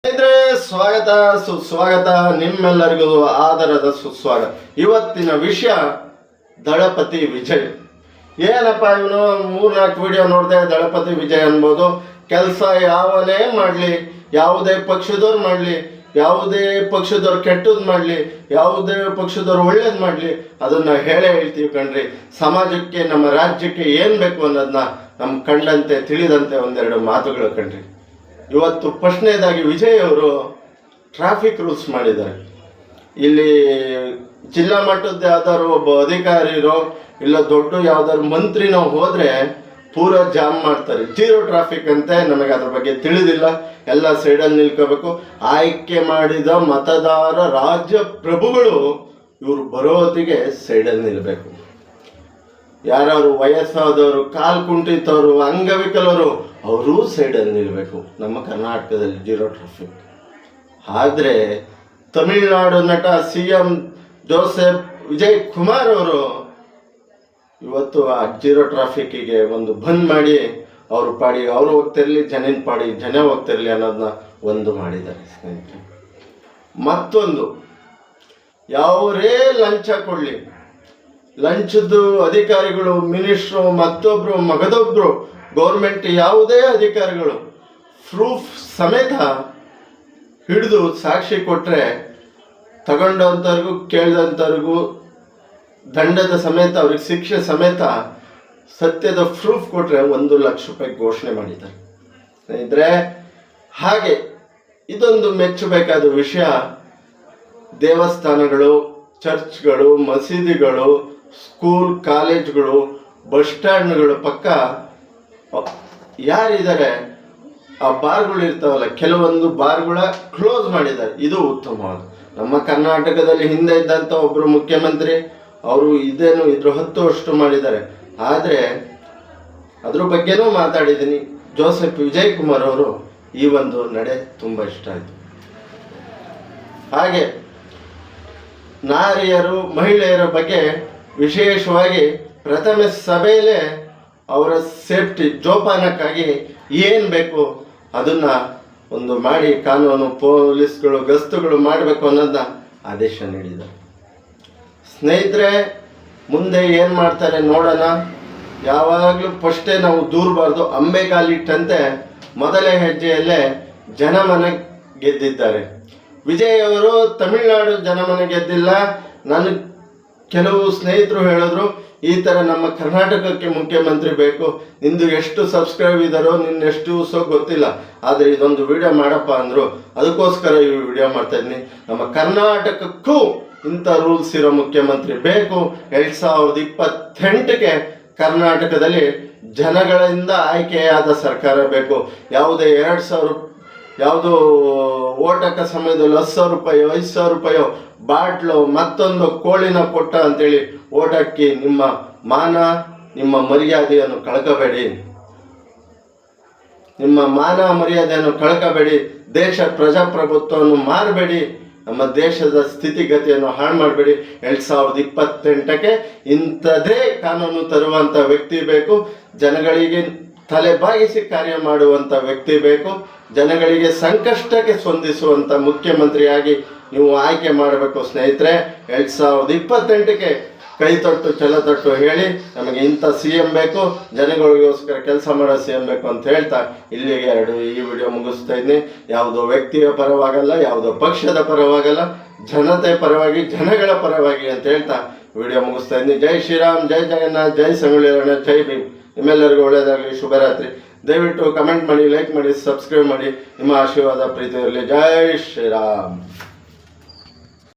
ಸ್ನೇಹಿತರೆ, ಸ್ವಾಗತ ಸುಸ್ವಾಗತ. ನಿಮ್ಮೆಲ್ಲರಿಗೂ ಆದರದ ಸುಸ್ವಾಗತ. ಇವತ್ತಿನ ವಿಷಯ ದಳಪತಿ ವಿಜಯ್. ಏನಪ್ಪ ಇವನು 3-4 ವಿಡಿಯೋ ನೋಡಿದೆ, ದಳಪತಿ ವಿಜಯ್ ಅನ್ಬೋದು. ಕೆಲಸ ಯಾವನೇ ಮಾಡಲಿ, ಯಾವುದೇ ಪಕ್ಷದವ್ರು ಮಾಡಲಿ, ಯಾವುದೇ ಪಕ್ಷದವ್ರು ಕೆಟ್ಟದ್ದು ಮಾಡಲಿ, ಯಾವುದೇ ಪಕ್ಷದವ್ರು ಒಳ್ಳೇದು ಮಾಡಲಿ, ಅದನ್ನು ಹೇಳ್ತೀವಿ ಕಣ್ರಿ. ಸಮಾಜಕ್ಕೆ, ನಮ್ಮ ರಾಜ್ಯಕ್ಕೆ ಏನು ಬೇಕು ಅನ್ನೋದನ್ನ ನಮ್ಮ ಕಂಡಂತೆ ತಿಳಿದಂತೆ ಒಂದೆರಡು ಮಾತುಗಳು ಕಣ್ರಿ. ಇವತ್ತು ಫಸ್ಟ್ನೇದಾಗಿ ವಿಜಯ್ ಅವರು ಟ್ರಾಫಿಕ್ ರೂಲ್ಸ್ ಮಾಡಿದ್ದಾರೆ. ಇಲ್ಲಿ ಜಿಲ್ಲಾ ಮಟ್ಟದ ಯಾವ್ದಾದ್ರು ಒಬ್ಬ ಅಧಿಕಾರಿರೋ ಇಲ್ಲ ದೊಡ್ಡ ಯಾವ್ದಾದ್ರು ಮಂತ್ರಿನೋ ಹೋದರೆ ಪೂರಾ ಜಾಮ್ ಮಾಡ್ತಾರೆ. ಜೀರೋ ಟ್ರಾಫಿಕ್ ಅಂತೆ. ನಮಗೆ ಅದ್ರ ಬಗ್ಗೆ ತಿಳಿದಿಲ್ಲ. ಎಲ್ಲ ಸೈಡಲ್ಲಿ ನಿಲ್ಕೋಬೇಕು. ಆಯ್ಕೆ ಮಾಡಿದ ಮತದಾರ ರಾಜ್ಯ ಪ್ರಭುಗಳು ಇವರು ಬರೋ ಹೊತ್ತಿಗೆ ಸೈಡಲ್ಲಿ ನಿಲ್ಲಬೇಕು. ಯಾರು ವಯಸ್ಸಾದವರು, ಕಾಲು ಕುಂಠಿತವರು, ಅಂಗವಿಕಲರು ಅವರು ಸೈಡಲ್ಲಿ ನಿಲ್ಲಬೇಕು. ನಮ್ಮ ಕರ್ನಾಟಕದಲ್ಲಿ ಜೀರೋ ಟ್ರಾಫಿಕ್. ಆದರೆ ತಮಿಳುನಾಡು ನಟ CM ಜೋಸೆಫ್ ವಿಜಯ್ ಕುಮಾರ್ ಅವರು ಇವತ್ತು ಆ ಜೀರೋ ಟ್ರಾಫಿಕ್ಕಿಗೆ ಒಂದು ಬಂದ್ ಮಾಡಿ ಅವರು ಪಾಡಿ ಅವರು ಹೋಗ್ತಿರ್ಲಿ, ಜನಿನ ಪಾಡಿ ಜನ ಹೋಗ್ತಿರ್ಲಿ ಅನ್ನೋದನ್ನ ಒಂದು ಮಾಡಿದ್ದಾರೆ ಸ್ನೇಹಿತರೆ. ಮತ್ತೊಂದು, ಯಾವರೇ ಲಂಚ ಕೊಡಲಿ, ಲಂಚದ್ದು ಅಧಿಕಾರಿಗಳು, ಮಿನಿಸ್ಟ್ರು, ಮತ್ತೊಬ್ರು, ಮಗದೊಬ್ರು, ಗೌರ್ಮೆಂಟ್ ಯಾವುದೇ ಅಧಿಕಾರಿಗಳು ಪ್ರೂಫ್ ಸಮೇತ ಹಿಡಿದು ಸಾಕ್ಷಿ ಕೊಟ್ಟರೆ ತಗೊಂಡಂಥವ್ರಿಗೂ ಕೇಳಿದಂಥವ್ರಿಗೂ ದಂಡದ ಸಮೇತ, ಅವ್ರಿಗೆ ಶಿಕ್ಷೆ ಸಮೇತ, ಸತ್ಯದ ಪ್ರೂಫ್ ಕೊಟ್ಟರೆ 1 ಲಕ್ಷ ರೂಪಾಯಿ ಘೋಷಣೆ ಮಾಡಿದ್ದಾರೆ ಸ್ನೇಹಿತರೆ. ಹಾಗೆ ಇದೊಂದು ಮೆಚ್ಚಬೇಕಾದ ವಿಷಯ. ದೇವಸ್ಥಾನಗಳು, ಚರ್ಚ್ಗಳು, ಮಸೀದಿಗಳು, ಸ್ಕೂಲ್, ಕಾಲೇಜ್ಗಳು, ಬಸ್ ಸ್ಟ್ಯಾಂಡ್ಗಳು ಪಕ್ಕ ಯಾರಿದ್ದಾರೆ ಆ ಬಾರ್ಗಳು ಇರ್ತಾವಲ್ಲ, ಕೆಲವೊಂದು ಬಾರ್ಗಳ ಕ್ಲೋಸ್ ಮಾಡಿದ್ದಾರೆ. ಇದು ಉತ್ತಮವಾದ. ನಮ್ಮ ಕರ್ನಾಟಕದಲ್ಲಿ ಹಿಂದೆ ಇದ್ದಂಥ ಒಬ್ಬರು ಮುಖ್ಯಮಂತ್ರಿ, ಅವರು ಇದೇನು ಇದ್ರ 10 ವರ್ಷ ಮಾಡಿದ್ದಾರೆ. ಆದರೆ ಅದ್ರ ಬಗ್ಗೆನೂ ಮಾತಾಡಿದ್ದೀನಿ. ಜೋಸೆಫ್ ವಿಜಯ್ ಕುಮಾರ್ ಅವರು ಈ ಒಂದು ನಡೆ ತುಂಬ ಇಷ್ಟ ಆಯಿತು. ಹಾಗೆ ನಾರಿಯರು, ಮಹಿಳೆಯರ ಬಗ್ಗೆ ವಿಶೇಷವಾಗಿ ಪ್ರಥಮ ಸಭೆಯಲ್ಲೇ ಅವರ ಸೇಫ್ಟಿ, ಜೋಪಾನಕ್ಕಾಗಿ ಏನು ಬೇಕು ಅದನ್ನು ಒಂದು ಮಾಡಿ ಕಾನೂನು, ಪೊಲೀಸ್ಗಳು ಗಸ್ತುಗಳು ಮಾಡಬೇಕು ಅನ್ನೋದನ್ನ ಆದೇಶ ನೀಡಿದ್ದಾರೆ ಸ್ನೇಹಿತರೆ. ಮುಂದೆ ಏನು ಮಾಡ್ತಾರೆ ನೋಡೋಣ. ಯಾವಾಗಲೂ ಫಸ್ಟೇ ನಾವು ದೂರಬಾರ್ದು. ಅಂಬೆಗಾಲಿಟ್ಟಂತೆ ಮೊದಲೇ ಹೆಜ್ಜೆಯಲ್ಲೇ ಜನಮನ ಗೆದ್ದಿದ್ದಾರೆ. ವಿಜಯ್ ಅವರು ತಮಿಳುನಾಡು ಜನಮನ ಗೆದ್ದಿಲ್ಲ. ನನಗೆ ಕೆಲವು ಸ್ನೇಹಿತರು ಹೇಳಿದ್ರು, ಈ ಥರ ನಮ್ಮ ಕರ್ನಾಟಕಕ್ಕೆ ಮುಖ್ಯಮಂತ್ರಿ ಬೇಕು, ನಿಂದು ಎಷ್ಟು ಸಬ್ಸ್ಕ್ರೈಬ್ ಇದ್ದಾರೋ, ನಿನ್ನೆಷ್ಟು ಸೋ ಗೊತ್ತಿಲ್ಲ, ಆದರೆ ಇದೊಂದು ವಿಡಿಯೋ ಮಾಡಪ್ಪ ಅಂದರು. ಅದಕ್ಕೋಸ್ಕರ ಈ ವಿಡಿಯೋ ಮಾಡ್ತಾಯಿದ್ದೀನಿ. ನಮ್ಮ ಕರ್ನಾಟಕಕ್ಕೂ ಇಂಥ ರೂಲ್ಸ್ ಇರೋ ಮುಖ್ಯಮಂತ್ರಿ ಬೇಕು. 2028ಕ್ಕೆ ಕರ್ನಾಟಕದಲ್ಲಿ ಜನಗಳಿಂದ ಆಯ್ಕೆಯಾದ ಸರ್ಕಾರ ಬೇಕು. ಯಾವುದೇ 2000 ಯಾವುದು ಓಟಕ್ಕ ಸಮಯದಲ್ಲಿ 10,000 ರೂಪಾಯಿ, 5,000 ರೂಪಾಯಿ ಬಾಟ್ಲು, ಮತ್ತೊಂದು ಕೋಳಿನ ಕೊಟ್ಟ ಅಂತೇಳಿ ಓಟಕ್ಕೆ ನಿಮ್ಮ ಮಾನ, ನಿಮ್ಮ ಮರ್ಯಾದೆಯನ್ನು ಕಳ್ಕೋಬೇಡಿ. ನಿಮ್ಮ ಮಾನ ಮರ್ಯಾದೆಯನ್ನು ಕಳ್ಕೋಬೇಡಿ. ದೇಶ ಪ್ರಜಾಪ್ರಭುತ್ವವನ್ನು ಮಾರಬೇಡಿ. ನಮ್ಮ ದೇಶದ ಸ್ಥಿತಿಗತಿಯನ್ನು ಹಾಳು ಮಾಡಬೇಡಿ. 2028ಕ್ಕೆ ಇಂಥದೇ ಕಾನೂನು ತರುವಂಥ ವ್ಯಕ್ತಿ ಬೇಕು. ಜನಗಳಿಗೆ ತಲೆಬಾಗಿಸಿ ಕಾರ್ಯ ಮಾಡುವಂಥ ವ್ಯಕ್ತಿ ಬೇಕು. ಜನಗಳಿಗೆ ಸಂಕಷ್ಟಕ್ಕೆ ಸ್ಪಂದಿಸುವಂಥ ಮುಖ್ಯಮಂತ್ರಿಯಾಗಿ ನೀವು ಆಯ್ಕೆ ಮಾಡಬೇಕು ಸ್ನೇಹಿತರೆ. 2028ಕ್ಕೆ ಕೈ ತೊಟ್ಟು ಛಲ ತೊಟ್ಟು ಹೇಳಿ, ನಮಗೆ ಇಂಥ CM ಬೇಕು, ಜನಗಳಿಗೋಸ್ಕರ ಕೆಲಸ ಮಾಡೋ CM ಬೇಕು ಅಂತ ಹೇಳ್ತಾ ಇಲ್ಲಿಗೆ ಈ ವಿಡಿಯೋ ಮುಗಿಸ್ತಾ ಇದ್ದೀನಿ. ಯಾವುದೋ ವ್ಯಕ್ತಿಯ ಪರವಾಗಲ್ಲ, ಯಾವುದೋ ಪಕ್ಷದ ಪರವಾಗಲ್ಲ, ಜನತೆ ಪರವಾಗಿ, ಜನಗಳ ಪರವಾಗಿ ಅಂತ ಹೇಳ್ತಾ ವಿಡಿಯೋ ಮುಗಿಸ್ತಾ ಇದ್ದೀನಿ. ಜೈ ಶ್ರೀರಾಮ್, ಜೈ ಜಗನ್ನಾಥ್, ಜೈ ಸಂಗೊಳ್ಳಿ ರಾಯಣ್ಣ, ಜೈ ಭೀಮ್. ನಿಮ್ಮೆಲ್ಲರಿಗೂ ಒಳ್ಳೆಯದಾಗಲಿ, ಶುಭರಾತ್ರಿ. ದಯವಿಟ್ಟು ಕಮೆಂಟ್ ಮಾಡಿ, ಲೈಕ್ ಮಾಡಿ, ಸಬ್ಸ್ಕ್ರೈಬ್ ಮಾಡಿ. ನಿಮ್ಮ ಆಶೀರ್ವಾದ ಪ್ರೀತಿ ಇರಲಿ. ಜೈ ಶ್ರೀರಾಮ್.